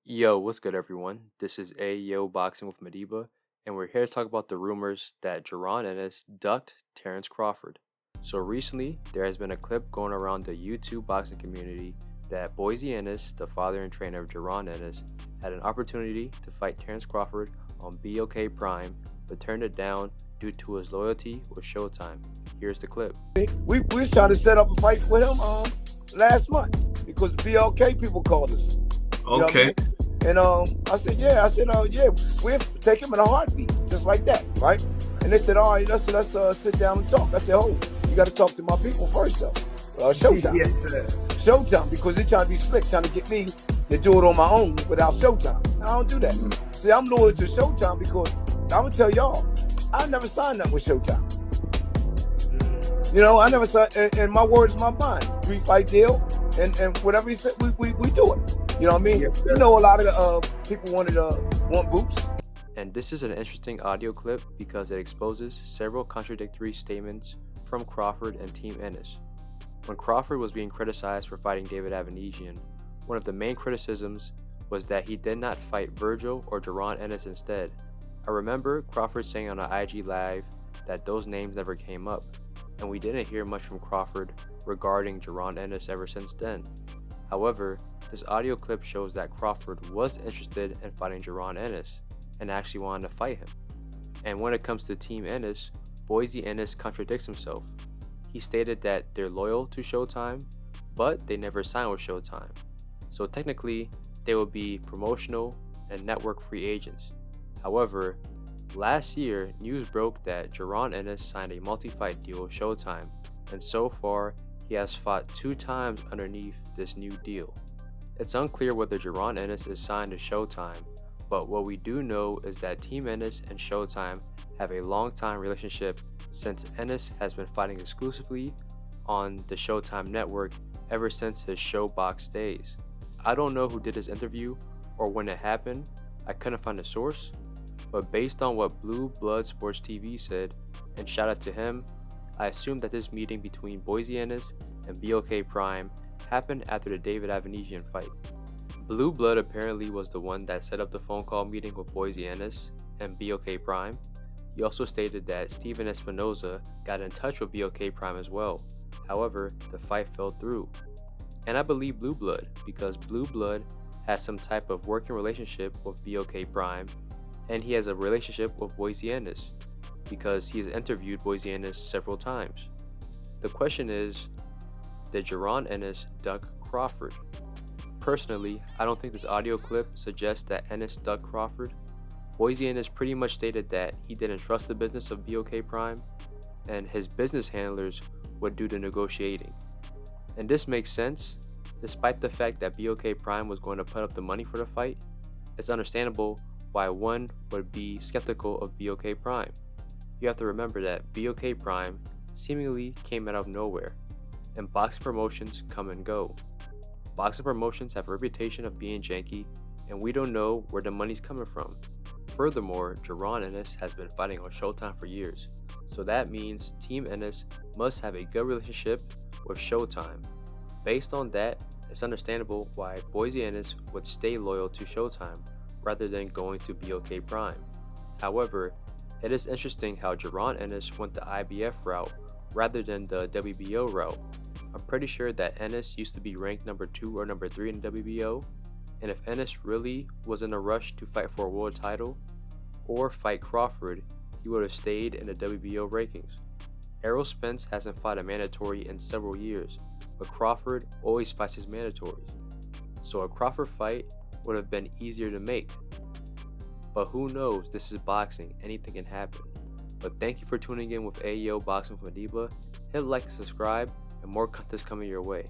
Yo, what's good, everyone? This is Ayo Boxing with Madiba, and we're here to talk about the rumors that Jaron Ennis ducked Terence Crawford. So recently, there has been a clip going around the YouTube boxing community that Boise Ennis, the father and trainer of Jaron Ennis, had an opportunity to fight Terence Crawford on BOK Prime, but turned it down due to his loyalty with Showtime. Here's the clip. We was trying to set up a fight with him last month because BLK people called us. Okay. And I said, yeah, we'll take him in a heartbeat, just like that, right? And they said, all right, let's sit down and talk. I said, oh, you got to talk to my people first, though. Showtime. Yes, sir. Showtime, because they're trying to be slick, trying to get me to do it on my own without Showtime. I don't do that. See, I'm loyal to Showtime because I'm going to tell y'all, I never signed up with Showtime. You know, I never signed, and my word is my bond. 3-fight deal, and whatever he said, we do it. You know what I mean? Yes, you know, a lot of people want boots. And this is an interesting audio clip because it exposes several contradictory statements from Crawford and Team Ennis. When Crawford was being criticized for fighting David Avanesian, one of the main criticisms was that he did not fight Virgil or Jaron Ennis instead. I remember Crawford saying on an IG Live that those names never came up, and we didn't hear much from Crawford regarding Jaron Ennis ever since then. However, this audio clip shows that Crawford was interested in fighting Jaron Ennis and actually wanted to fight him. And when it comes to Team Ennis, Boise Ennis contradicts himself. He stated that they're loyal to Showtime, but they never signed with Showtime. So technically, they will be promotional and network free agents. However, last year, news broke that Jaron Ennis signed a multi-fight deal with Showtime, and so far, he has fought 2 times underneath this new deal. It's unclear whether Jaron Ennis is signed to Showtime, but what we do know is that Team Ennis and Showtime have a long-time relationship since Ennis has been fighting exclusively on the Showtime network ever since his ShowBox days. I don't know who did this interview or when it happened, I couldn't find a source, but based on what Blue Blood Sports TV said, and shout out to him, I assume that this meeting between Boise Ennis and BOK Prime happened after the David Avanesian fight. Blue Blood apparently was the one that set up the phone call meeting with Boise Ennis and BOK Prime. He also stated that Steven Espinoza got in touch with BOK Prime as well. However, the fight fell through. And I believe Blue Blood because Blue Blood has some type of working relationship with BOK Prime, and he has a relationship with Boise Ennis because he has interviewed Boise Ennis several times. The question is, did Jaron Ennis duck Crawford? Personally, I don't think this audio clip suggests that Ennis ducked Crawford. Boise Ennis pretty much stated that he didn't trust the business of BOK Prime, and his business handlers would do the negotiating. And this makes sense. Despite the fact that BOK Prime was going to put up the money for the fight, it's understandable why one would be skeptical of BOK Prime. You have to remember that BOK Prime seemingly came out of nowhere, and boxing promotions come and go. Boxing promotions have a reputation of being janky, and we don't know where the money's coming from. Furthermore, Jaron Ennis has been fighting on Showtime for years, so that means Team Ennis must have a good relationship with Showtime. Based on that, it's understandable why Boise Ennis would stay loyal to Showtime rather than going to BOK Prime. However, it is interesting how Jaron Ennis went the IBF route rather than the WBO route. I'm pretty sure that Ennis used to be ranked number 2 or number 3 in the WBO, and if Ennis really was in a rush to fight for a world title or fight Crawford, he would have stayed in the WBO rankings. Errol Spence hasn't fought a mandatory in several years, but Crawford always fights his mandatories. So a Crawford fight would have been easier to make. But who knows, this is boxing, anything can happen. But thank you for tuning in with Ayo Boxing with Madiba. Hit like and subscribe, and more content coming your way.